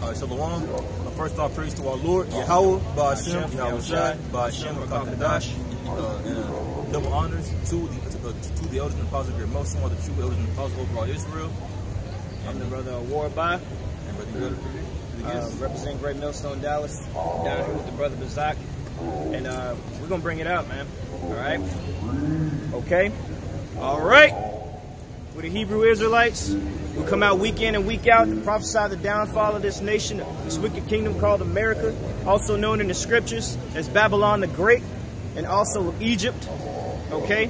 Shalom. First off, praise to our Lord, Yahweh, Ba'ashem, Yahushai, Ba'ashem, Rakakadash, and double honors to the elders and apostles of your most, some of the true elders and apostles over all Israel. I'm the brother Warba. And brother representing Great Millstone, Dallas, down here with the brother Bazak. And we're going to bring it out, man. All right? Okay? All right. We're the Hebrew Israelites. We come out week in and week out to prophesy the downfall of this nation, this wicked kingdom called America, also known in the scriptures as Babylon the Great, and also Egypt, okay?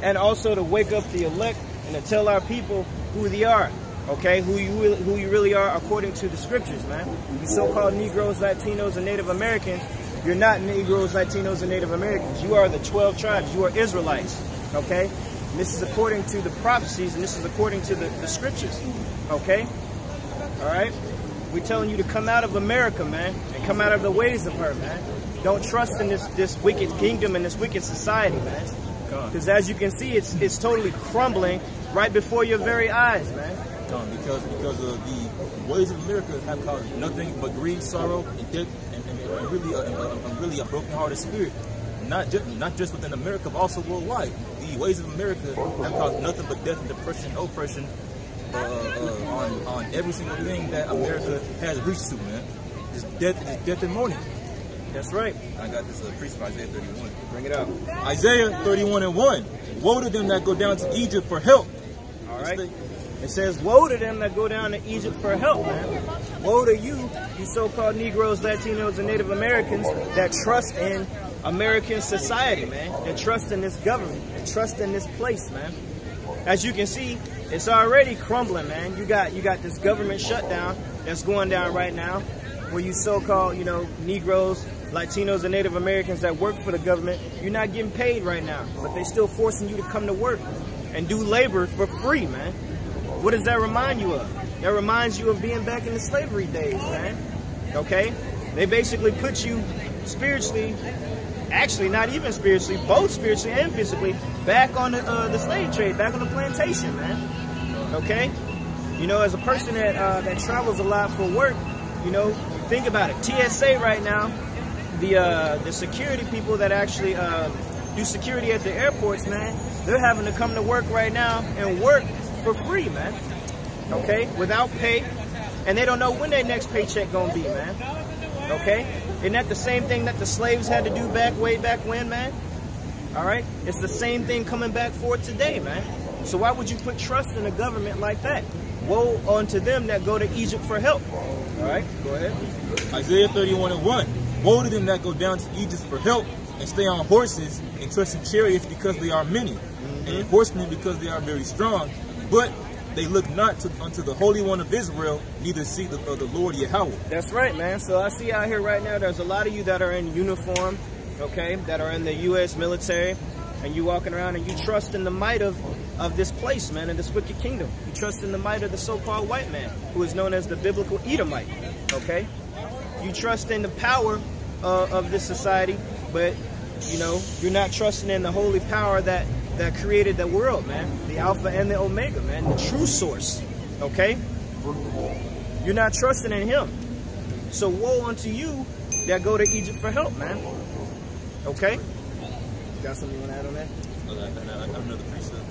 And also to wake up the elect and to tell our people who they are, okay? Who you really are according to the scriptures, man. You so-called Negroes, Latinos, and Native Americans, you're not Negroes, Latinos, and Native Americans. You are the 12 tribes. You are Israelites, okay? And this is according to the prophecies, and this is according to the scriptures, okay? All right? We're telling you to come out of America, man, and come out of the ways of her, man. Don't trust in this wicked kingdom and this wicked society, man. Because as you can see, it's totally crumbling right before your very eyes, man. Because the ways of America have caused nothing but greed, sorrow, and death, and really a broken-hearted spirit. Not just within America, but also worldwide. The ways of America have caused nothing but death and depression, oppression on every single thing that America has reached to, man. It's death and mourning. That's right. I got this priest from Isaiah 31. Bring it out. Isaiah 31:1. Woe to them that go down to Egypt for help. All right. It says, woe to them that go down to Egypt for help, man. Woe to you, you so-called Negroes, Latinos, and Native Americans that trust in American society, man. That trust in this government. That trust in this place, man. As you can see, it's already crumbling, man. You got this government shutdown that's going down right now, where you so-called, Negroes, Latinos, and Native Americans that work for the government, you're not getting paid right now, but they're still forcing you to come to work and do labor for free, man. What does that remind you of? That reminds you of being back in the slavery days, man. Okay? They basically put you spiritually, actually not even spiritually, both spiritually and physically, back on the slave trade, back on the plantation, man. Okay? As a person that travels a lot for work, think about it. TSA right now, the security people that actually do security at the airports, man, they're having to come to work right now and work for free, man. Okay? Without pay. And they don't know when their next paycheck gonna be, man. Okay? Isn't that the same thing that the slaves had to do way back when, man? Alright? It's the same thing coming back for today, man. So why would you put trust in a government like that? Woe unto them that go to Egypt for help. Alright? Go ahead. Isaiah 31:1. Woe to them that go down to Egypt for help and stay on horses and trust in chariots because they are many, and horsemen because they are very strong. But they look not unto the Holy One of Israel, neither see the Lord Yahweh. That's right, man. So I see out here right now, there's a lot of you that are in uniform, okay, that are in the U.S. military, and you walking around and you trust in the might of this place, man, in this wicked kingdom. You trust in the might of the so-called white man, who is known as the biblical Edomite, okay? You trust in the power of this society, but, you're not trusting in the holy power that created the world, man. The Alpha and the Omega, man. The true source, okay? You're not trusting in him. So woe unto you that go to Egypt for help, man. Okay? You got something you want to add on that? I got another precept.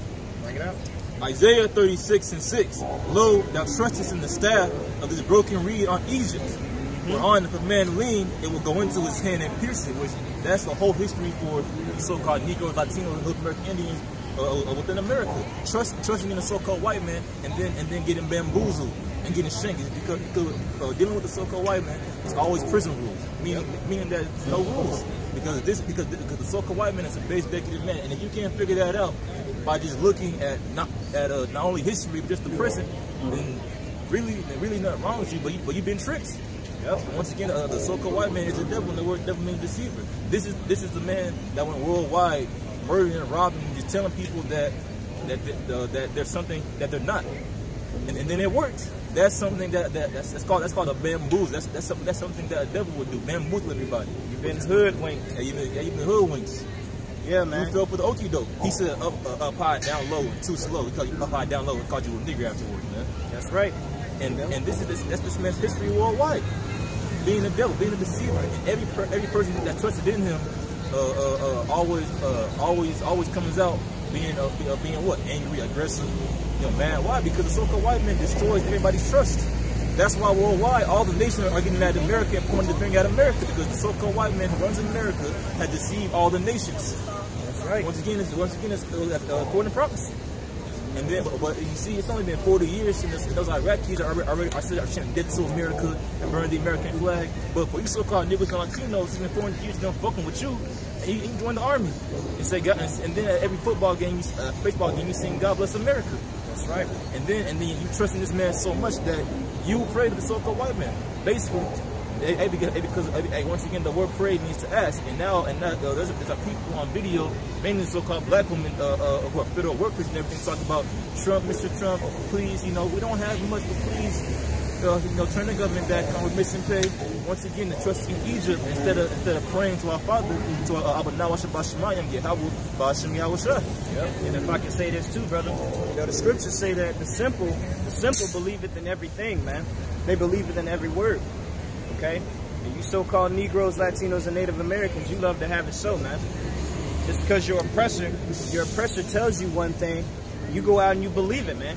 Bring it out. Isaiah 36:6. Lo, thou trustest in the staff of this broken reed on Egypt. Whereon if a man lean, it will go into his hand and pierce it. Which that's the whole history for the so-called Negroes, Latinos, and North American Indians within America. Trusting in the so-called white man and then getting bamboozled and getting shanked. Because dealing with the so-called white man is always prison rules, meaning that there's no rules. Because the so-called white man is a base decadent man, and if you can't figure that out by just looking at not only history but just the present, then really nothing wrong with you, but you've been tricked. Yep. Once again, the so-called white man is the devil, and the word devil means deceiver. This is the man that went worldwide, murdering and robbing, and just telling people that there's something that they're not, and then it works. That's something that's called a bamboozle. That's something that a devil would do. Bamboozle everybody. You've been hoodwinked. Yeah, you've been hoodwinked. Yeah, man. You fell for the okie doke. He said up high, down low, and too slow. He called you up high, down low, and called you a nigger afterwards, man. That's right. And that's this man's history worldwide. Being the devil, being a deceiver, and every person that trusted in him always comes out being what? Angry, aggressive, mad. Why? Because the so-called white man destroys everybody's trust. That's why worldwide all the nations are getting mad at America and pointing the finger at America, because the so-called white man who runs America has deceived all the nations. That's right. Once again, it's according to prophecy. And then, but you see, it's only been 40 years since those Iraqis are chanting death to America and burning the American flag. But for you so-called niggas and Latinos, it's been 400 years them fucking with you, and you join the army. And then at every football game, baseball game, you sing "God Bless America." That's right. And then you trust in this man so much that you pray to the so-called white man. Basically, because once again, the word pray means to ask. And there's people on video, mainly so-called black women who are federal workers and everything, talking about Trump, Mr. Trump, please, we don't have much, but please, turn the government back on with missing pay. Once again, the trust in Egypt instead of praying to our Father, to Abba Nawasha Bashamayim, Yehawu Bashim Yahusha. And if I can say this too, brother, the scriptures say that the simple believeth in everything, man. They believe it in every word. Okay? And you so-called Negroes, Latinos, and Native Americans, you love to have it so, man. Just because your oppressor tells you one thing, you go out and you believe it, man.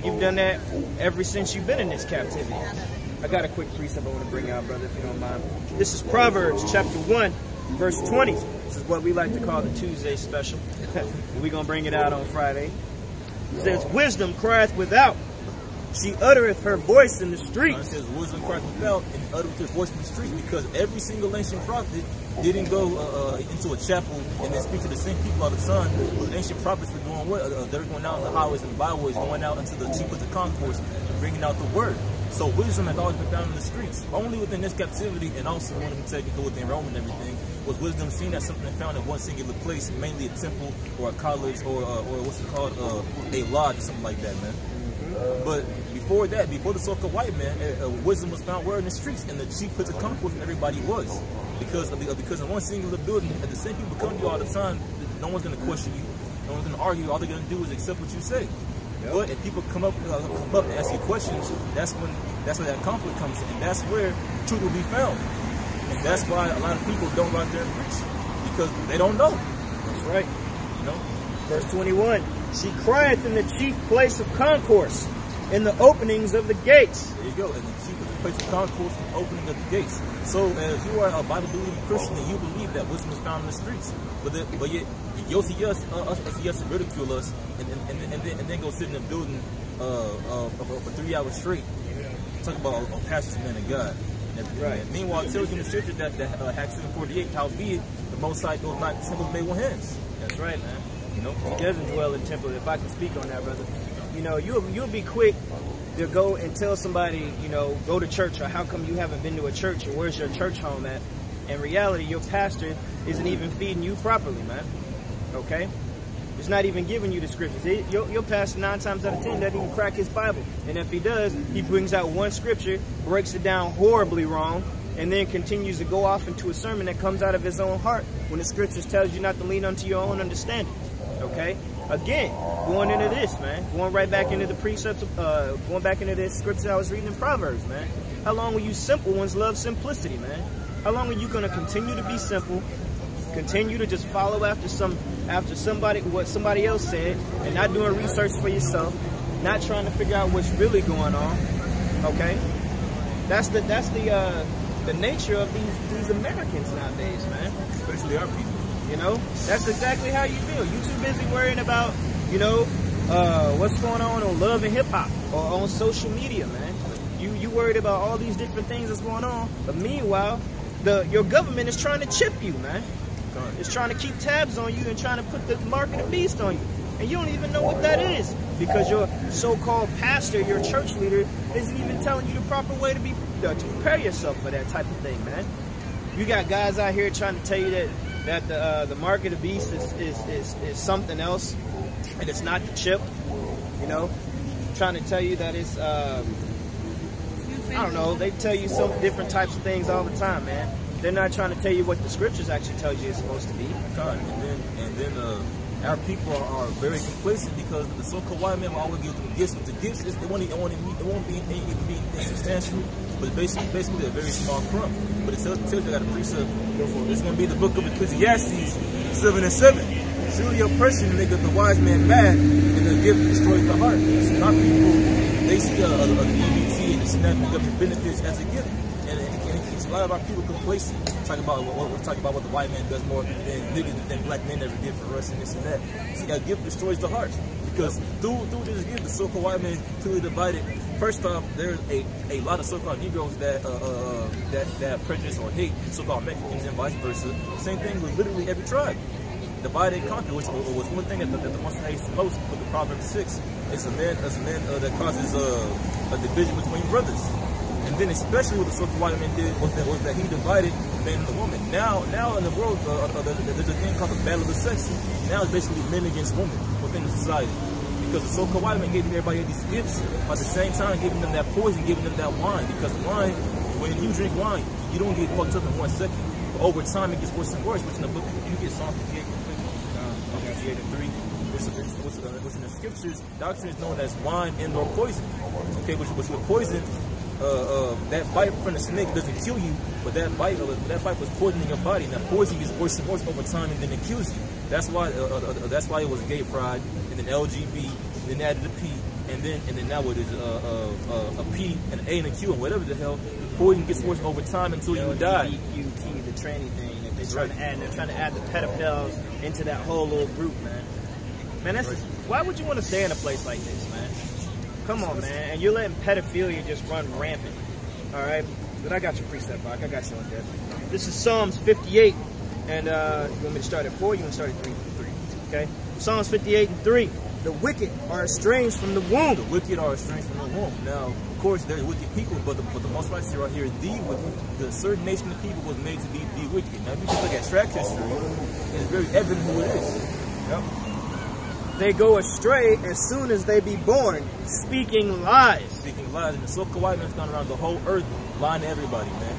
You've done that ever since you've been in this captivity. I got a quick precept I want to bring out, brother, if you don't mind. This is Proverbs chapter 1, verse 20. This is what we like to call the Tuesday special. We're going to bring it out on Friday. It says, wisdom crieth without. She uttereth her voice in the streets. It says wisdom crieth without and uttereth her voice in the streets, because every single ancient prophet didn't go into a chapel and then speak to the same people all the time. The ancient prophets were doing what? They were going out on the highways and the byways, going out into the cheap of the concourse and bringing out the word. So wisdom has always been found in the streets. Only within this captivity, and also one of them technical within Rome and everything, was wisdom seen as something found in one singular place, mainly a temple or a college or what's it called, a lodge or something like that, man. But before that, before the so-called white man, wisdom was found where in the streets, and the cheap pits of concourse and everybody was. Because in one singular building, and the same people come to you all the time, no one's going to question you, no one's going to argue, all they're going to do is accept what you say. Yep. But if people come up and ask you questions, that's where that conflict comes in, and that's where truth will be found. And that's why a lot of people don't go out there and preach, because they don't know. That's right. Verse 21, she crieth in the chief place of concourse, in the openings of the gates. There you go, in the chief place of concourse, in the opening of the gates. So as you are a Bible-believing Christian and you believe that wisdom is found in the streets, but yet you'll see us to ridicule us, and then go sit in a building for 3 hours straight, talk about a pastor's man of God. Right. Meanwhile, it tells you in the scripture that Acts 7:48, howbeit the Most High does not temple made with hands. That's right, man. He doesn't dwell in temple. If I can speak on that, brother, you'll be quick to go and tell somebody, go to church, or how come you haven't been to a church, or where's your church home at? In reality, your pastor isn't even feeding you properly, man. Okay? It's not even giving you the scriptures. Your pastor 9 times out of 10 doesn't even crack his Bible. And if he does, he brings out one scripture, breaks it down horribly wrong, and then continues to go off into a sermon that comes out of his own heart when the scriptures tells you not to lean onto your own understanding. Okay? Again, going into this, man. Going right back into the precepts, going back into this scripture I was reading in Proverbs, man. How long will you simple ones love simplicity, man? How long are you going to continue to be simple, continue to just follow after somebody, what somebody else said, and not doing research for yourself, not trying to figure out what's really going on? Okay? That's the nature of these Americans nowadays, man. Especially our people. That's exactly how you feel. You too busy worrying about, what's going on Love and Hip Hop or on social media, man. You worried about all these different things that's going on, but meanwhile, your government is trying to chip you, man. It's trying to keep tabs on you and trying to put the mark of the beast on you, and you don't even know what that is, because your so-called pastor, your church leader, isn't even telling you the proper way to prepare yourself for that type of thing, man. You got guys out here trying to tell you that the mark of the beast is something else, and it's not the chip, trying to tell you that it's, I don't know, they tell you some different types of things all the time, man. They're not trying to tell you what the scriptures actually tell you it's supposed to be. And then our people are very complacent because the so-called white man will always give them gifts. The gifts is it won't be anything substantial, but basically a very small crumb. But it tells you that a precept. It's going to be the book of Ecclesiastes 7:7. Surely oppression maketh the wise man mad, and the gift destroys the heart. So our people, they see a EBT and the snapping up the benefits as a gift, and it keeps a lot of our people complacent. Talking about what the white man does more than black men ever did for us, and this and that. See, a gift destroys the heart because through this gift, the so-called white man is clearly divided. First off, there's a lot of so-called Negroes that prejudice or hate so-called Mexicans and vice versa. Same thing with literally every tribe. Divide and conquer, which was one thing that the most hates most with the Proverbs 6. It's a man that causes a division between brothers. And then especially what the so-called white man did was that he divided the man and the woman. Now in the world, there's a thing called the battle of the sexes. Now it's basically men against women within the society. Because the so-called white man gave everybody these gifts, but at the same time giving them that poison, giving them that wine. Because wine, when you drink wine, you don't get fucked up in 1 second. But over time, it gets worse and worse, which in the book, you get Psalm 58. 3, which in the scriptures, doctrine is known as wine and or poison. Okay, which with poison, that bite from the snake doesn't kill you, but that bite was poisoning your body, and that poison gets worse and worse over time, and then it kills you. That's why it was gay pride, and then LGB, and then added a P, and then now it is a P, an A, and a Q, and whatever the hell. The poison gets worse over time until you die. The tranny thing. They're trying to add the pedophiles into that whole little group, man. Man, why would you want to stay in a place like this, man? Come on, man. And you're letting pedophilia just run rampant. All right? But I got your precept, Bach. I got you on that. This is Psalms 58. And you want me to start at 4? You want to start at 3? 3. Okay? Psalms 58 and 3. The wicked are estranged from the womb. The wicked are estranged from the womb. Now, of course, there's wicked people, but the most right here right here is the wicked. The certain nation of people was made to be the wicked. Now, if you just look at track history, it's very evident who it is. Yep. They go astray as soon as they be born, speaking lies. Speaking lies. And the so-called white man's gone around the whole earth lying to everybody, man.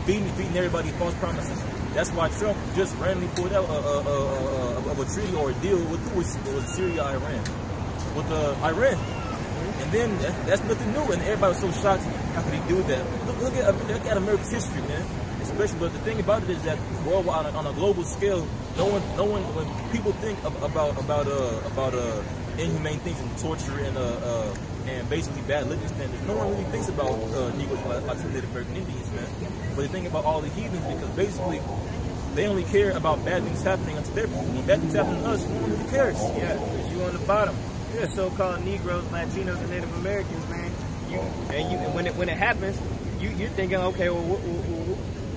Feeding everybody false promises. That's why Trump just randomly pulled out a treaty or a deal with Syria, Iran. With Iran. And then that's nothing new, and everybody was so shocked. How could he do that? Look at America's history, man. Especially, but the thing about it is that worldwide, on a global scale, no one. When people think about inhumane things and torture and basically bad living standards, no one really thinks about Negroes, Native American Indians, man. But they think about all the heathens because basically they only care about bad things happening unto their people. When bad things happen to us, no one really cares. Yeah, because you on the bottom. Yeah, so-called Negroes, Latinos, and Native Americans, man. And when it happens, you're thinking, okay, well,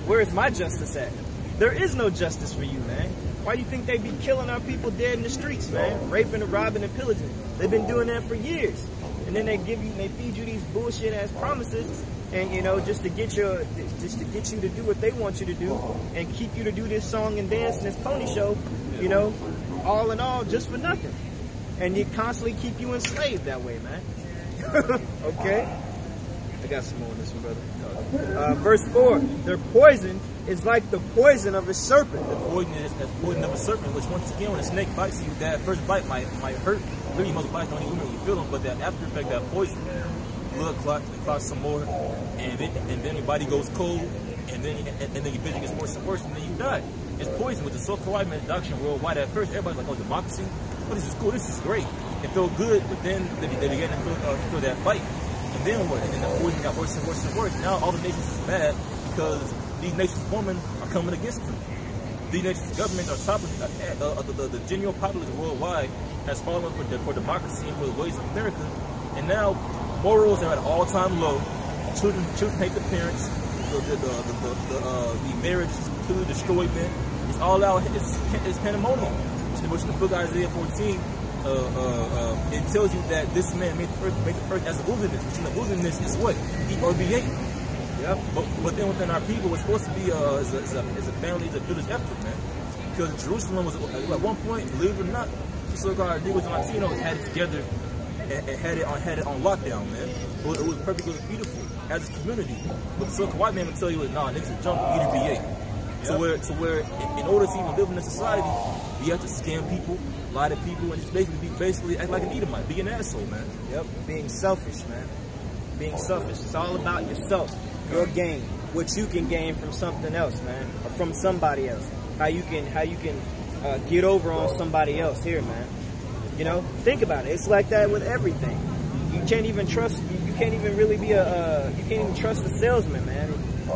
where's my justice at? There is no justice for you, man. Why do you think they be killing our people dead in the streets, man? Raping and robbing and pillaging. They've been doing that for years. And then they feed you these bullshit ass promises, and just to get you to do what they want you to do, and keep you to do this song and dance and this pony show, all in all, just for nothing. And they constantly keep you enslaved that way, man. Okay? I got some more on this one, brother. Verse 4, their poison is like the poison of a serpent. The poison is the poison of a serpent, which once again, when a snake bites you, that first bite might hurt. Really, most bites don't even really feel them, but that after effect, that poison, blood clots some more, and then your body goes cold, and then your vision gets worse and worse, and then you die. It's poison with the so-called white man doctrine worldwide. At first, everybody's like, oh, democracy? Oh, this is cool, this is great. It felt good, but then they began to feel that fight. And then what? And then the poison got worse and worse and worse. Now all the nations is mad because these nations' women are coming against them. These nations' governments are topping the genuine populace worldwide has fallen for democracy and for the ways of America. And now morals are at an all-time low. Children hate the parents. The marriage is completely destroyed, man. It's all out. It's pandemonium. Which in the book of Isaiah 14, it tells you that this man made the earth as a wilderness, which in the wilderness is what? Eat or be eaten. Yep. But then within our people, we're supposed to be as a family, as a village effort, man. Because Jerusalem was at one point, believe it or not, the so-called Negroes and Latinos had it together and had it on lockdown, man. It was perfectly beautiful as a community. But the so-called white man would tell you, nah, niggas are junk, eat or be ate. So where in order to even live in a society, You have to scam people, lie to people, and just basically act like an Edomite, be an asshole, man. Yep, being selfish, man. Being selfish. It's all about yourself, your gain, what you can gain from something else, man, or from somebody else. How you can get over on somebody else here, man. You know, think about it. It's like that with everything. You can't even trust. You can't even really be a. You can't even trust a salesman, man.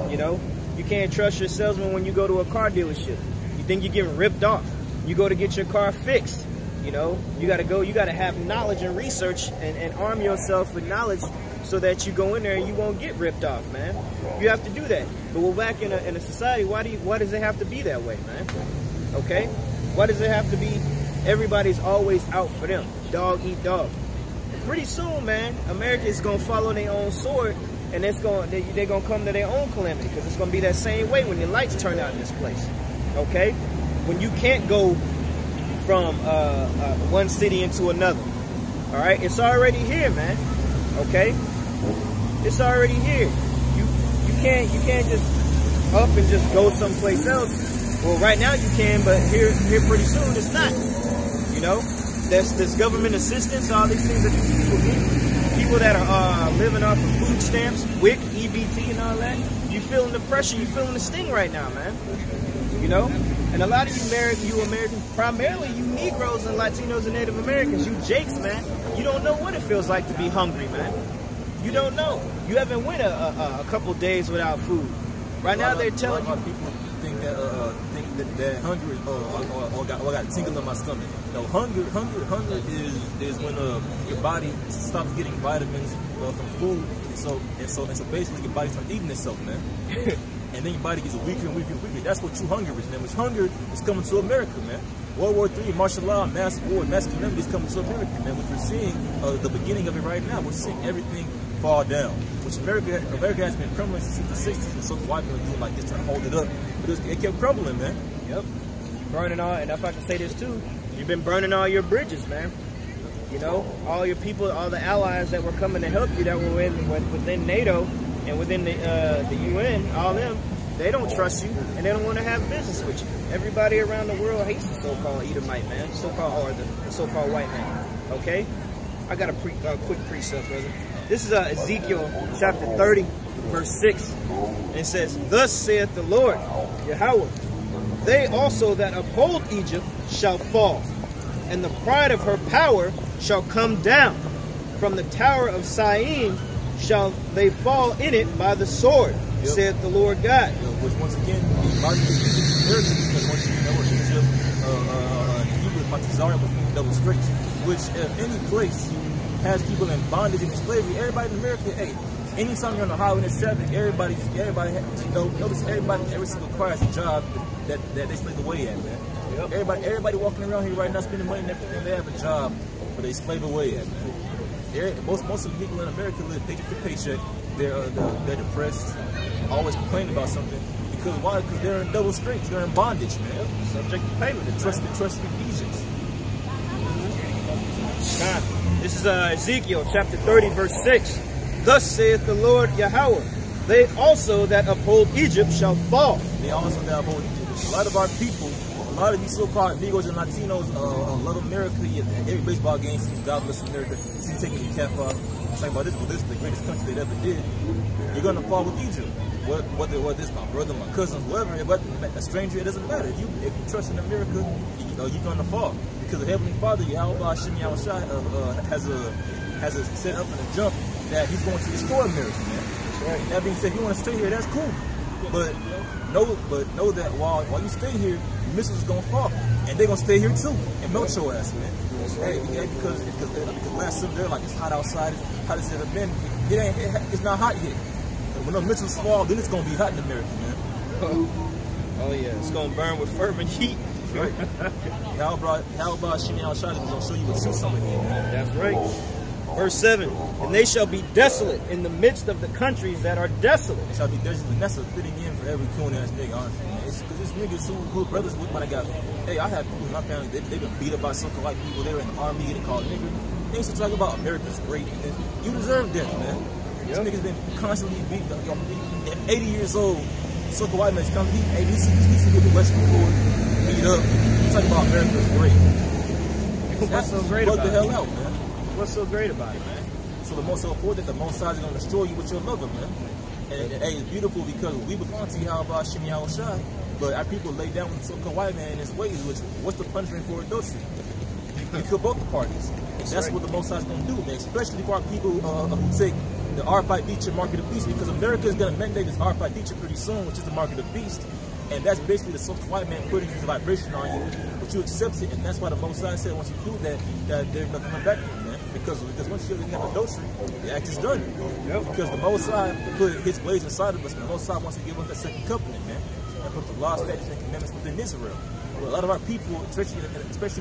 You know, you can't trust your salesman when you go to a car dealership. You think you're getting ripped off. You go to get your car fixed. You know, you got to go. You got to have knowledge and research and arm yourself with knowledge so that you go in there and you won't get ripped off, man. You have to do that. But we're back in a society. Why does it have to be that way, man? Okay, why does it have to be? Everybody's always out for them. Dog eat dog. And pretty soon, man, America is gonna follow their own sword, and they're gonna come to their own calamity, because it's gonna be that same way when the lights turn out in this place. Okay, when you can't go from one city into another. All right, it's already here, man. Okay, it's already here. You can't just up and just go someplace else. Well, right now you can, but here pretty soon it's not. You know, there's government assistance, all these things that these people get. People that are living off of food stamps, WIC, EBT, and all that. You feeling the pressure, you feeling the sting right now, man. You know, and a lot of you Americans, primarily you Negroes and Latinos and Native Americans, you Jakes, man. You don't know what it feels like to be hungry, man. You don't know. You haven't went a couple days without food. Right now they're telling you. People think that hunger or got a tingle in my stomach. No, hunger is when your body stops getting vitamins from food, and so basically your body starts eating itself, man. And then your body gets weaker and weaker and weaker. That's what true hunger is, man. Which hunger is coming to America, man. World War III, martial law, mass war, masculinity is coming to America, man. Which we're seeing the beginning of it right now. We're seeing everything fall down. Which America has been crumbling since the 60s, and so white people are doing like this to hold it up. Because it kept crumbling, man. Yep. Burning all, and if I can say this too, you've been burning all your bridges, man. You know, all your people, all the allies that were coming to help you that were within NATO and within the UN, all them, they don't trust you and they don't want to have business with you. Everybody around the world hates the so-called Edomite, man, the so-called white man. Okay, I got a quick precept, brother. This is Ezekiel chapter 30, verse 6. And it says, "Thus saith the Lord, Yahweh, they also that uphold Egypt shall fall, and the pride of her power shall come down. From the tower of Syene shall they fall in it by the sword, saith the Lord God." Which once again, because once you know Egypt, Hebrew, Matizara was double straight. Which any place has people in bondage and slavery, everybody in America, hey, anytime you're on the highway in traffic, everybody, notice everybody, every single car has a job that they slave away at, man. Yep. Everybody walking around here right now spending money, and they have a job, but they slave away at, man. Most of the people in America live paycheck to paycheck. They're depressed, always complaining about something. Because why? Because they're in double strings. They're in bondage, man. Yep. Subject to payment. They trust in Egypt. This is Ezekiel chapter 30, verse 6. "Thus saith the Lord Yahweh, they also that uphold Egypt shall fall." They also that uphold Egypt. A lot of our people, a lot of these so-called Negroes and Latinos love America. Every baseball game sees God bless America. See taking your cap off. Saying about this is the greatest country they ever did. You're gonna fall with Egypt. Whether this my brother, my cousin, whoever, but a stranger, it doesn't matter. If you trust in America, you're gonna fall. Because the Heavenly Father, Yahweh Hashem Yahushua, has a set up and a jump that He's going to destroy America, man. Right. That being said, if you want to stay here, that's cool. But know that while you stay here, your missiles is gonna fall, and they're gonna stay here too and melt your ass, man. Hey, because last summer they're like, it's hot outside. How has it ever been? It's not hot yet. And when the missiles fall, then it's gonna be hot in America, man. Oh yeah, it's gonna burn with fervent heat. Right. How about Shimi Al-Shadi is going to show you what true summer is. That's right. Verse 7, "And they shall be desolate in the midst of the countries that are desolate." They shall be desolate. And that's a fitting in for every coon ass nigga, honestly, man. It's because this nigga is so good brothers with what I got. Hey, I have people in my family, they've been beat up by so-called white people. They were in the army getting called nigga. They used to talk about America's great. And you deserve death, man. This nigga's been constantly beat up. At 80 years old, so-called white man's coming. He used to get the West before. beat up. I'm talking about America's great. What's so great Bug about the hell it? out, man. What's so great about it, man? So the most important that the Most High is going to destroy you with your lover, man. And hey, it's beautiful because we belong to Yahweh Shem Yahushai, but our people lay down with the so-called white man in his ways, which what's the punishment for adultery? You kill both the parties. That's what the Most High is going to do, man. Especially for our people who take the R5 Dietrich mark of the beast, because America is going to mandate this R5 Dietrich pretty soon, which is the mark of the beast. And that's basically the so-called white man putting his vibration on you, but you accept it, and that's why the Most High said once you do that, there's no coming back from it, man. Because once you have adultery, the act is done. Yep. Because the Most High put his ways inside of us, the Most High wants to give us that second covenant, man, and put the laws, statutes, and commandments within Israel. Well, a lot of our people, especially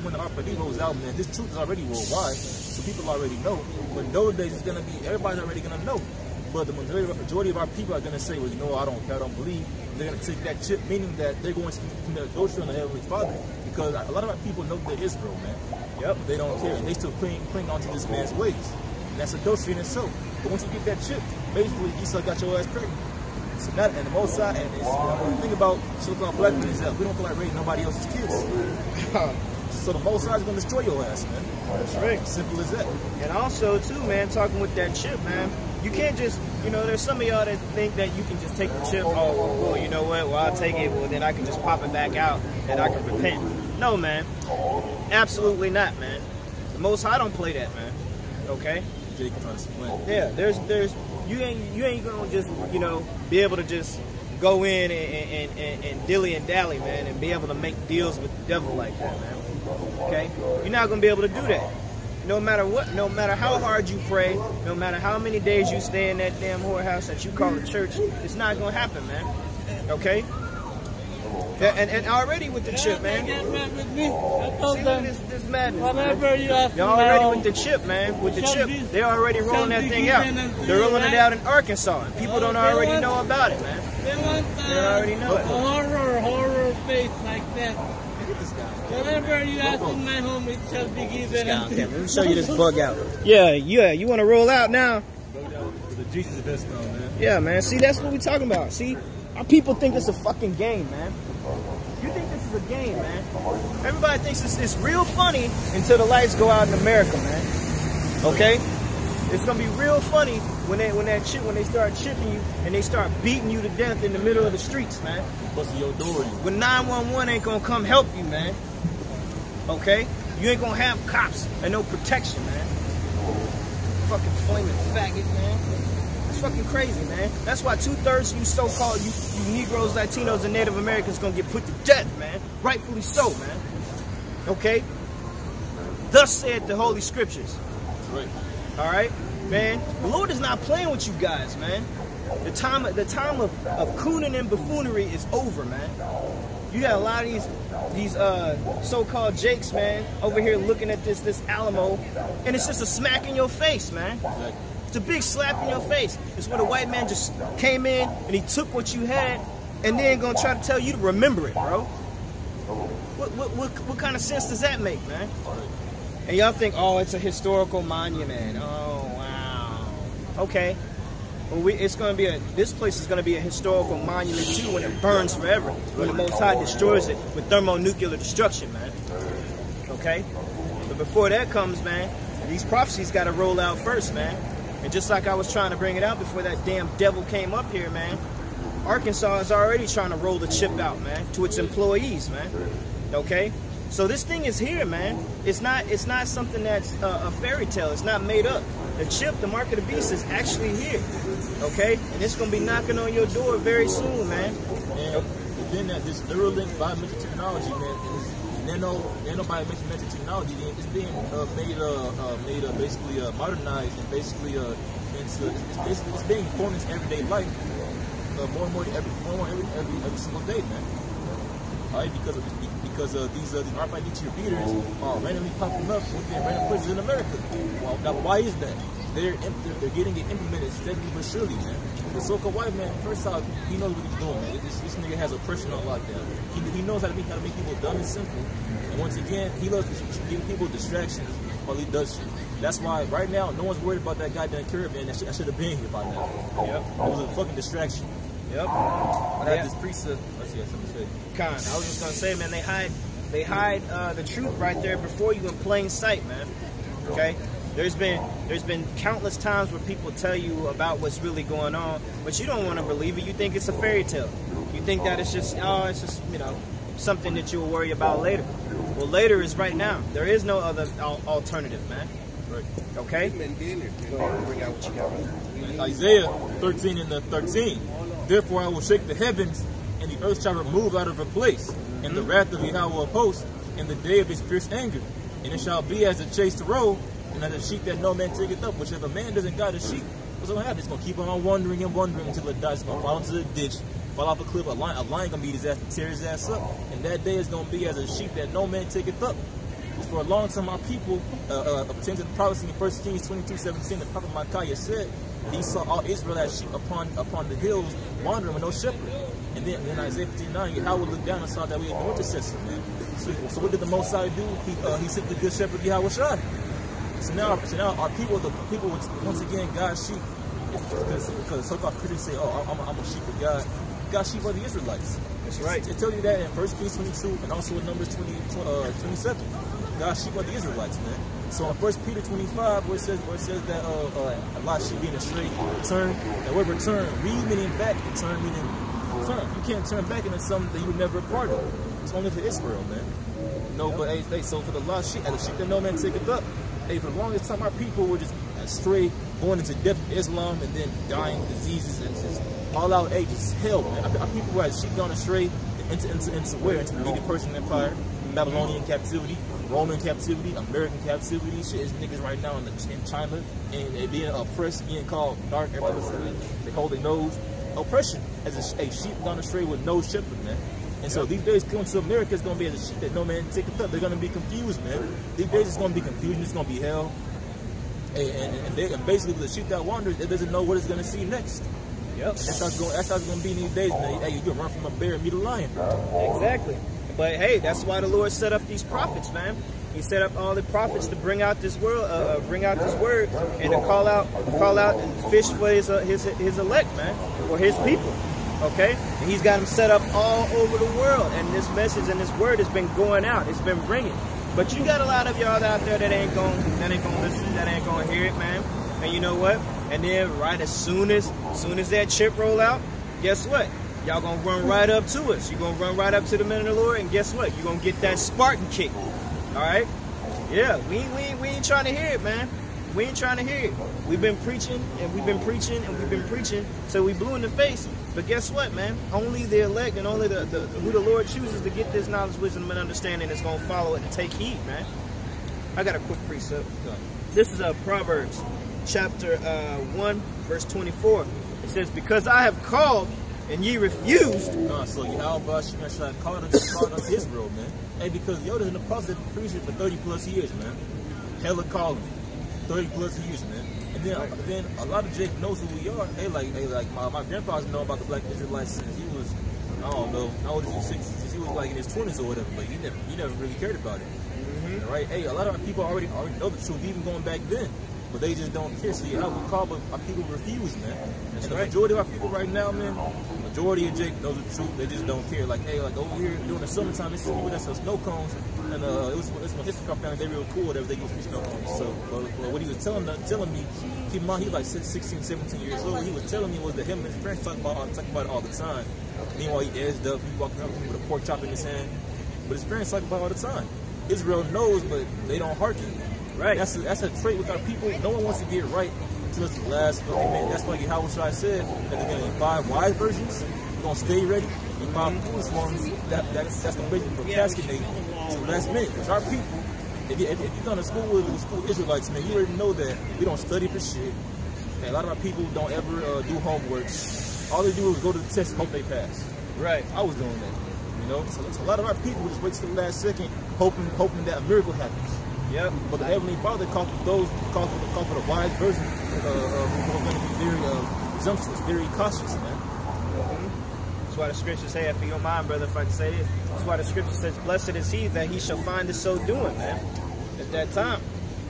when the RPD rolls out, man, this truth is already worldwide, so people already know. But nowadays, it's gonna be everybody's already gonna know. But the majority of our people are gonna say, well, you know, I don't believe. They're gonna take that chip, meaning that they're going to commit adultery on the Heavenly Father, because a lot of our people know they're Israel, man. Yep, they don't care. They still cling onto this man's ways. And that's adultery in itself. But once you get that chip, basically Esau got your ass pregnant. So that, and the Most High, and it's, the thing about so-called black men is that we don't feel like raising nobody else's kids. So the Most High is gonna destroy your ass, man. That's right. Simple as that. And also too, man, talking with that chip, man, you can't just, you know, there's some of y'all that think that you can just take the chip, oh, well, you know what, well, I'll take it, well, then I can just pop it back out, and I can repent. No, man. Absolutely not, man. The Most High don't play that, man. Okay? Yeah, there's you ain't gonna just, you know, be able to just go in and dilly and dally, man, and be able to make deals with the devil like that, man. Okay? You're not gonna be able to do that. No matter what, no matter how hard you pray, no matter how many days you stay in that damn whorehouse that you call a church, it's not gonna happen, man. Okay? And already with the chip, man. See, look at this madness. Whatever you ask Y'all already with the chip, man. With the chip, they're already rolling that thing out. They're rolling it out in Arkansas, and people don't already know about it, man. They already know it. Horror face like that. Whatever you ask in my home, it shall be given. Let me show you this bug out. Yeah. You want to roll out now? The Jesus is best though, man. Yeah, man. See, that's what we're talking about. See, our people think it's a fucking game, man. You think this is a game, man. Everybody thinks it's real funny until the lights go out in America, man. Okay? It's gonna be real funny when they start chipping you and they start beating you to death in the middle of the streets, man. Busting your door. When 911 ain't gonna come help you, man. Okay? You ain't gonna have cops and no protection, man. Fucking flaming faggot, man. It's fucking crazy, man. That's why 2/3 of you so-called you Negroes, Latinos, and Native Americans gonna get put to death, man. Rightfully so, man. Okay? Thus said the Holy Scriptures. Right. All right, man. The Lord is not playing with you guys, man. The time of cooning and buffoonery is over, man. You got a lot of these so-called jakes, man, over here looking at this Alamo, and it's just a smack in your face, man. Exactly. It's a big slap in your face. It's when a white man just came in and he took what you had, and then gonna try to tell you to remember it, bro. What kind of sense does that make, man? And y'all think, oh, it's a historical monument. Oh, wow. Okay. Well, this place is gonna be a historical monument too when it burns forever. When the Most High destroys it with thermonuclear destruction, man. Okay. But before that comes, man, these prophecies gotta roll out first, man. And just like I was trying to bring it out before that damn devil came up here, man, Arkansas is already trying to roll the chip out, man, to its employees, man. Okay? So this thing is here, man. It's not something that's a fairy tale. It's not made up. The chip, the mark of the beast, is actually here. Okay? And it's gonna be knocking on your door very soon, man. And then that this Neuralink biometric technology, man, nano biometric technology, it's being made basically modernized and basically it's being formed in everyday life more and more every single day, man. All right, because these RFID beaters are randomly popping up within random places in America. Well, now why is that? They're getting it implemented steadily but surely, man. The so-called white man, first off, he knows what he's doing, man. This nigga has oppression on lockdown. He knows how to make people dumb and simple. And once again, he loves to give people distractions while he does shit. That's why right now, no one's worried about that goddamn caravan that should have been here by now. Yep. It was a fucking distraction. Yep. I had this precept. Let's see, I have something to say. I was just gonna say, man, they hide the truth right there before you in plain sight, man. Okay. There's been countless times where people tell you about what's really going on, but you don't want to believe it. You think it's a fairy tale. You think that it's just something that you'll worry about later. Well, later is right now. There is no other alternative, man. Right. Okay? Go ahead, bring out what you got. Isaiah 13 and the 13. Therefore I will shake the heavens, and the earth shall remove out of her place, and the wrath of Yahweh of hosts, in the day of his fierce anger. And it shall be as a chased roe, and as a sheep that no man taketh up. Which if a man doesn't guide a sheep, what's going to happen? It's going to keep on wandering and wandering until it dies. It's going to fall into the ditch, fall off a cliff. A lion going to beat his ass and tear his ass up. And that day is going to be as a sheep that no man taketh up. For a long time, our people, pertaining to the prophecy in 1 Kings 22:17, the prophet Micaiah said that he saw all Israel as sheep upon the hills, wandering with no shepherd. And then in Isaiah 59, Yahweh looked down and saw that we had no intercessor, man. So what did the Most High do? He sent the good shepherd Yahweh Shai. So now our people, the people which once again God's sheep, because so-called Christians say, oh, I'm a sheep of God. God's sheep are the Israelites. That's right. It tells you that in 1 Kings 22 and also in Numbers 27. God's sheep are the Israelites, man. So in 1 Peter 25, where it says that a lot of sheep being astray, turn. That word return, read meaning back, and turn meaning turn. You can't turn back into something that you were never a part of. It's only for Israel, man. No, but hey, so for the lost sheep, and the sheep that no man taketh up. Hey, for the longest time, our people were just astray, going into depth of Islam, and then dying diseases and just all out ages. Hell, man. Our people were as sheep gone astray into where? Into the Medo-Persian Empire, Babylonian captivity, Roman captivity, American captivity. Shit is niggas right now in China, and they being oppressed, being called dark. They hold their nose. Oppression as a sheep gone astray with no shepherd, man. And so these days coming to America is going to be as a sheep that no man taketh up. They're going to be confused, man. These days it's going to be confusion. It's going to be hell. And basically the sheep that wanders, it doesn't know what it's going to see next. Yep. That's how it's going to be in these days, man. Hey, you can run from a bear and meet a lion. Exactly. But hey, that's why the Lord set up these prophets, man. He set up all the prophets to bring out this word, and to call out and fish for his elect, man, for his people. Okay, and he's got them set up all over the world, and this message and this word has been going out. It's been ringing. But you got a lot of y'all out there that ain't gonna listen, that ain't gonna hear it, man. And you know what? And then right as soon as that chip roll out, guess what? Y'all gonna run right up to us. You're gonna run right up to the men of the Lord, and guess what? You're gonna get that Spartan kick. All right? Yeah, we ain't trying to hear it, man. We ain't trying to hear it. We've been preaching and we've been preaching and we've been preaching so we blue in the face. But guess what, man? Only the elect and only who the Lord chooses to get this knowledge, wisdom, and understanding is going to follow it and take heed, man. I got a quick precept. This is Proverbs chapter 1, verse 24. It says, because I have called and ye refused. So Yahweh Shai called us Israel, man. Hey, because Yoda's in the process of preaching for 30 plus years, man. Hella calling. 30 plus years, man. And then a lot of Jake knows who we are. Hey, like my grandpa's known about the Black Israelites since he was, I don't know, how old is he? 60? Since he was like in his 20s or whatever. But he never really cared about it. Right? Hey, a lot of our people already know the truth, even going back then. But they just don't care. So yeah, we call, but our people refuse, man. And the majority of our people right now, man, majority of Jake knows the truth. They just don't care. Like, hey, like over here during the summertime, this is people that sell snow cones, and it's my history family. They real cool. Whatever they use for snow cones. So, but what he was telling me, keep in mind, he was like 16, 17 years old. He was telling me was that him and his friends talk about it all the time. Meanwhile, he edged up, he walked around with a pork chop in his hand. But his parents talk about it all the time. Israel knows, but they don't hearken. Right. That's a trait with our people. No one wants to get right until it's the last fucking minute. That's why Yahweh Shai said that they're going to 5 wise versions. You're going to stay ready. And 5 foolish ones, that's going to basically procrastinate to the last minute. Because our people, if you've gone to school with school Israelites, man, you already know that we don't study for shit. And a lot of our people don't ever do homework. All they do is go to the test and hope they pass. Right. I was doing that. You know? So a lot of our people just wait till the last second, hoping that a miracle happens. Yep. But the Heavenly Father called for the wise version who are going to be very presumptuous, very cautious, man. That's why the scriptures say, if you don't mind, brother, if I can say this, that's why the scripture says, blessed is he that he shall find us so doing, man, at that time.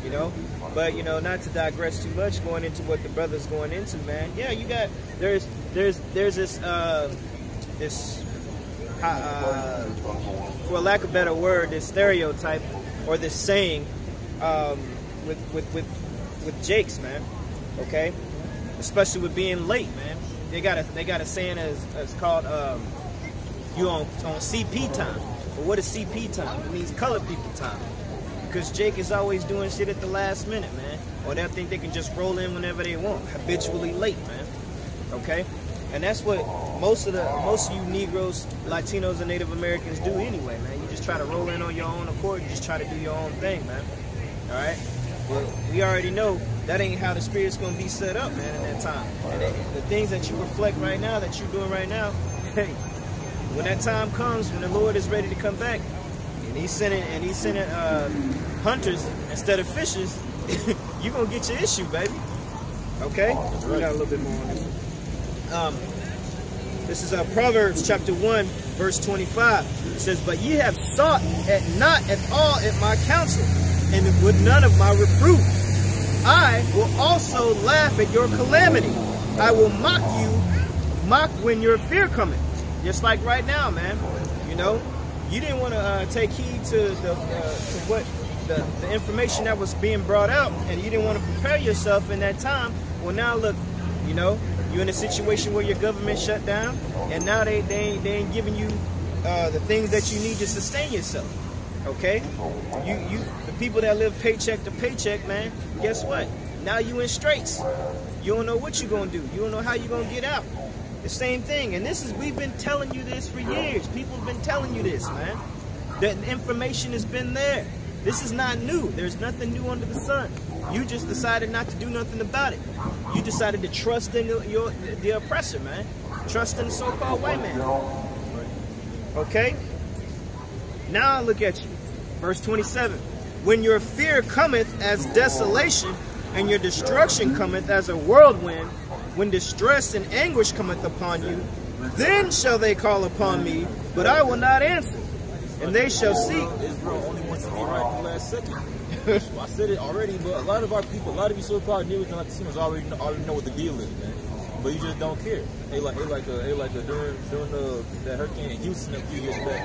you know. But you know, not to digress too much, going into what the brother's going into, man. Yeah, you got there's this for lack of a better word, this stereotype or this saying with Jakes, man. Okay, especially with being late, man. They got a saying as called you on CP time. But what is CP time? It means colored people time. Because Jake is always doing shit at the last minute, man. Or they think they can just roll in whenever they want. Habitually late, man. Okay? And that's what most of you Negroes, Latinos, and Native Americans do anyway, man. You just try to roll in on your own accord. You just try to do your own thing, man. All right? Well, we already know that ain't how the Spirit's going to be set up, man, in that time. And the things that you reflect right now, that you're doing right now, hey, when that time comes, when the Lord is ready to come back, and he's sending hunters instead of fishers, you're going to get your issue, baby. Okay? We got a little bit more on this one. This is Proverbs chapter 1, verse 25. It says, "But ye have sought not at all at my counsel, and with none of my reproof. I will also laugh at your calamity. I will mock when your fear cometh." Just like right now, man. You know, you didn't want to take heed to the information that was being brought out, and you didn't want to prepare yourself in that time. Well, now look, you know, you're in a situation where your government shut down, and now they ain't giving you the things that you need to sustain yourself. Okay, the people that live paycheck to paycheck, man. Guess what? Now you in straits. You don't know what you're gonna do. You don't know how you're gonna get out. The same thing, and we've been telling you this for years. People have been telling you this, man. That information has been there. This is not new. There's nothing new under the sun. You just decided not to do nothing about it. You decided to trust in the oppressor, man. Trust in the so-called white man. Okay? Now look at you. Verse 27. "When your fear cometh as desolation, and your destruction cometh as a whirlwind, when distress and anguish cometh upon you, then shall they call upon me, but I will not answer. And they shall seek." Israel only wants to get right at the last second. I said it already, but a lot of our people, a lot of you so-called Negroes and Latinos already know what the deal is, man. But you just don't care. During that hurricane in Houston a few years back,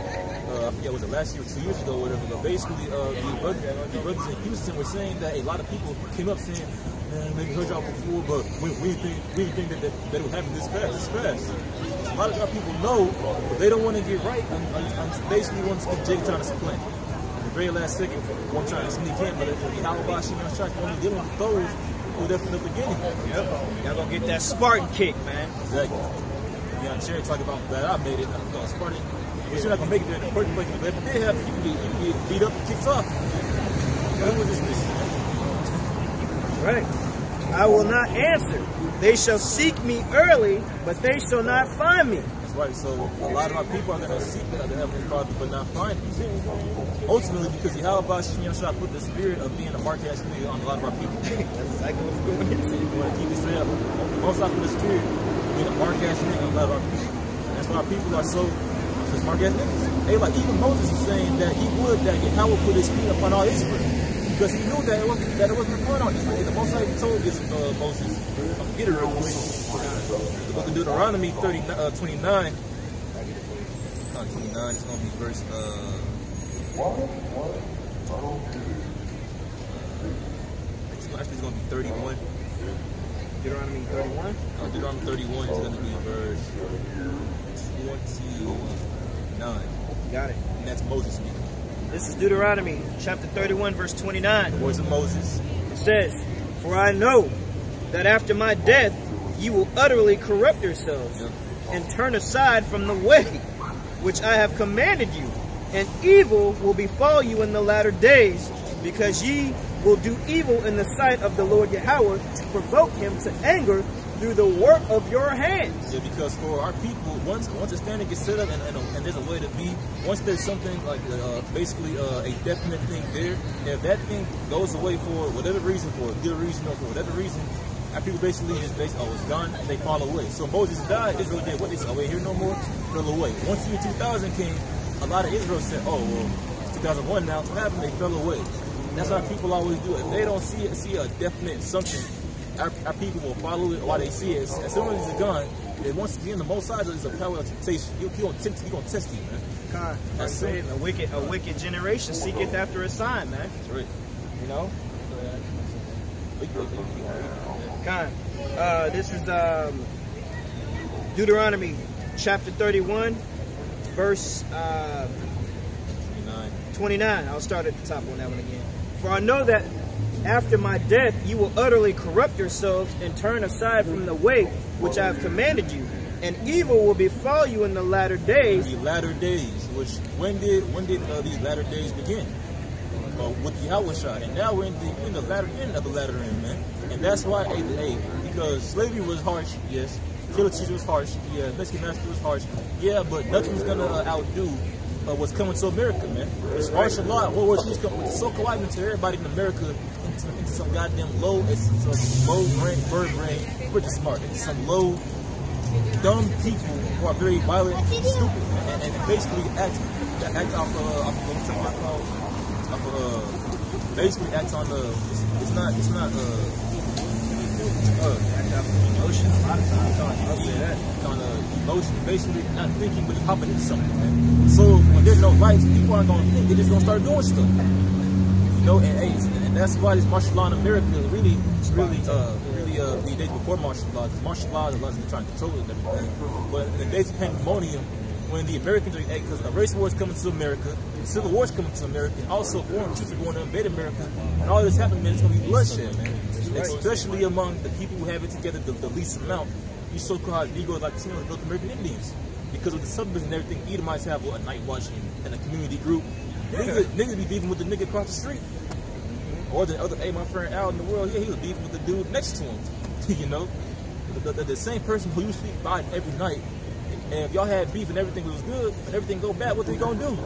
I forget, was it last year or 2 years ago or whatever, but basically the brothers in Houston were saying that a lot of people came up saying, "Man, maybe heard y'all before, but we didn't think that it would happen this fast. A lot of our people know, but they don't want to get right basically want to get Jake trying to supplant. The very last second, one trying to sneak in, but how about only dealing with those who left in the beginning. Yep. Y'all gonna get that Spartan kick, man. Exactly. Yeah, Cherry talk about that. I made it. I'm going Spartan. But you're not gonna make it there in the first place. But if it did happen, you can get beat up and kicked off. What was this mission? Right. "I will not answer. They shall seek me early, but they shall not find me." That's right. So a lot of our people are gonna seek the Heavenly Father, but not find Him. Ultimately, because Yahweh Shah put the spirit of being a mark-ass nigga on a lot of our people. That's exactly what's going into. You want to keep it straight up. Most I put the spirit of being a mark-ass nigga on a lot of our people. And that's why our people are so mark-ass niggas. They like, even Moses is saying that Yahweh put his feet upon all Israel. Because he knew that it wasn't going on Israel. The Most High told Moses, get it real quick. The book of Deuteronomy 29. Not 29, it's going to be verse actually it's going to be 31. Deuteronomy 31? Deuteronomy 31 is going to be verse 29. Got it. And that's Moses speaking. This is Deuteronomy chapter 31, verse 29. The words of Moses. It says, "For I know that after my death ye will utterly corrupt yourselves, and turn aside from the way which I have commanded you, and evil will befall you in the latter days, because ye will do evil in the sight of the Lord Yahweh, to provoke him to anger through the work of your hands." Yeah, because for our people, once a standard gets set up and there's a way to be, once there's something like basically a definite thing there, if that thing goes away for whatever reason, for a good reason or for whatever reason, our people basically just it's gone and they fall away. So Moses died, Israel did what they said, "Oh, we're here no more," fell away. Once the year 2000 came, a lot of Israel said, "Oh, well, 2001 now, what happened?" They fell away. That's how people always do it. If they don't see a definite something, our people will follow it while they see it. As soon as it's gone, once again, the most sides is a power of temptation. He gonna test you, man. That's it. A wicked generation seeketh after a sign, man. That's right. You know. This is Deuteronomy chapter 31, verse 29. I'll start at the top on that one again. For I know that after my death you will utterly corrupt yourselves and turn aside from the way which I have commanded you, and evil will befall you in the latter days. The latter days, which when did these latter days begin? With Yahushua, and now we're in the latter end of the latter end, man. And that's why, because slavery was harsh, yes. Killer teacher was harsh, yeah. Mexican master was harsh, yeah. But nothing's gonna outdo what's coming to America, man. It's harsh a lot. World War II is coming. It's so colliding to everybody in America into some goddamn low, brain, bird brain. We're just smart. Into some low, dumb people who are very violent, and stupid, and basically act off basically acts on it's not act off emotion. A lot of times I'll say that on emotion, basically not thinking but hopping into something, man. So when there's no rights, people aren't gonna think, they're just gonna start doing stuff. You know, and that's why this martial law in America really the days before martial law, because martial law allows them to try and control it and everything. But in the days of pandemonium, when the Americans are, because a race war is coming to America, civil war is coming to America, and also foreign troops are going to invade America, and all this happening, man, it's going to be bloodshed, man. Especially among the people who have it together the least amount, you so-called Negroes, Latinos, North American Indians. Because of the subdivision and everything, Edomites have a night watch and a community group. Niggas be beefing with the nigga across the street. Or the other, my friend out in the world, he was beefing with the dude next to him. You know? The same person who usually buy every night. And if y'all had beef and everything was good, and everything go bad, what they gonna do?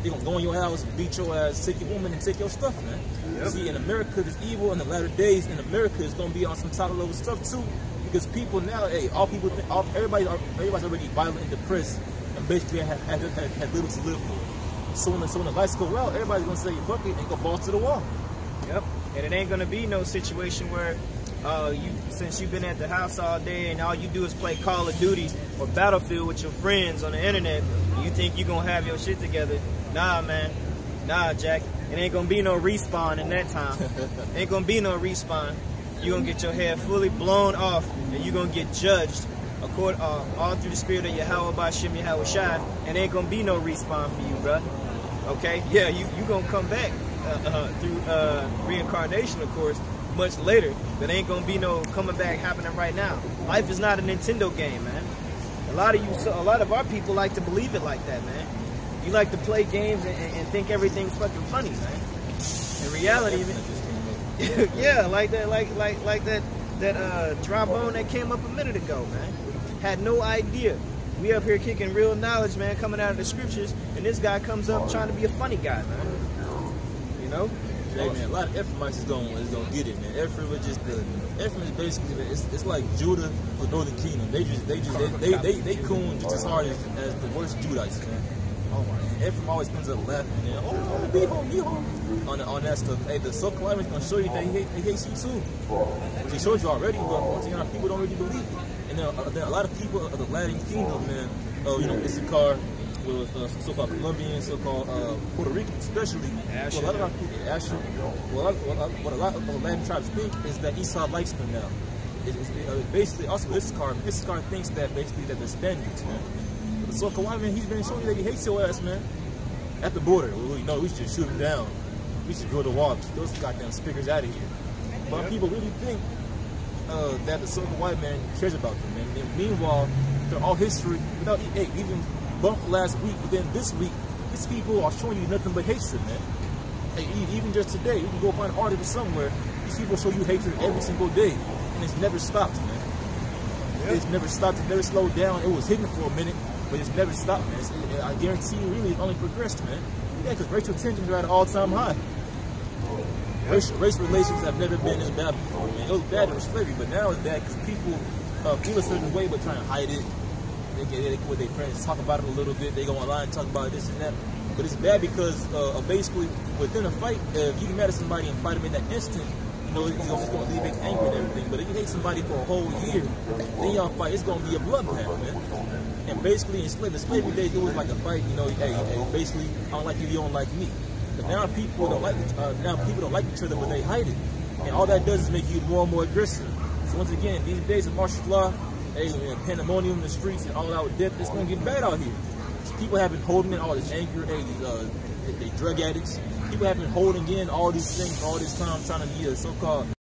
They gonna go in your house, beat your ass, take your woman, and take your stuff, man. Yep. See, in America, there's evil in the latter days. In America, it's gonna be on some top level stuff too, because people now, everybody's already violent and depressed, and basically had little to live for. So when the lights go out, everybody's gonna say fuck it and go balls to the wall. Yep. And it ain't gonna be no situation where since you've been at the house all day and all you do is play Call of Duty or Battlefield with your friends on the internet, and you think you're gonna have your shit together. Nah, man. Nah, Jack. It ain't gonna be no respawn in that time. Ain't gonna be no respawn. You're gonna get your head fully blown off, and you're gonna get judged all through the spirit of Yahweh Bashim Yahweh Shai, and ain't gonna be no respawn for you, bruh. Okay? Yeah, you gonna come back through reincarnation, of course, much later, but ain't gonna be no coming back happening right now. Life is not a Nintendo game, man. A lot of our people like to believe it like that, man. You like to play games and think everything's fucking funny, man. In reality, man, yeah, like that dry bone that came up a minute ago, man. Had no idea. We up here kicking real knowledge, man, coming out of the scriptures, and this guy comes up trying to be a funny guy, man. You know? Hey man, a lot of Ephraimites is gonna get it, man. Ephraim is basically it's like Judah for Northern Kingdom. They coon just as hard as the worst Judites, man. Oh my, Ephraim always comes up laughing, man. Oh, be home, on that stuff. Hey, the so-called is gonna show you that he hates you too. Which he showed you already, but once again, people don't really believe it. And then a lot of people of the Latin Kingdom, man. Issachar. With so-called Colombian, so-called Puerto Rican, especially. Asher. Well, a lot of people, Asher. What a lot of the Latin tribes think is that Esau likes them now. It's basically also Issachar thinks that basically that they're Spaniards, man. But the so-called white man, he's been showing you that he hates your ass, man. At the border, we should shoot him down. We should build a wall. Keep those goddamn spickers out of here. But people really think that the so-called white man cares about them, man. And meanwhile, through all history, without even bump last week, but then this week, these people are showing you nothing but hatred, man. Hey, even just today, you can go find an article somewhere, these people show you hatred every single day, and it's never stopped, man. Yep. It's never stopped, it never slowed down. It was hidden for a minute, but it's never stopped, man. I guarantee you, really, it's only progressed, man. Yeah, because racial tensions are at an all-time high. Race relations have never been as bad before, man. It was bad in slavery, but now it's bad because people feel a certain way but try and hide it. They get with their friends, talk about it a little bit. They go online and talk about this and that. But it's bad because basically within a fight, if you get mad at somebody and fight them in that instant, you know, it's going to leave anger and everything. But if you hate somebody for a whole year, then y'all fight, it's going to be a bloodbath, man. And basically in slavery days, it was like a fight, you know, hey, basically, I don't like you, you don't like me. But now people don't like each other, but they hide it. And all that does is make you more and more aggressive. So once again, these days of martial law, hey, pandemonium in the streets and all out death, it's going to get bad out here. People have been holding in all this anger, they drug addicts. People have been holding in all these things all this time, trying to be a so-called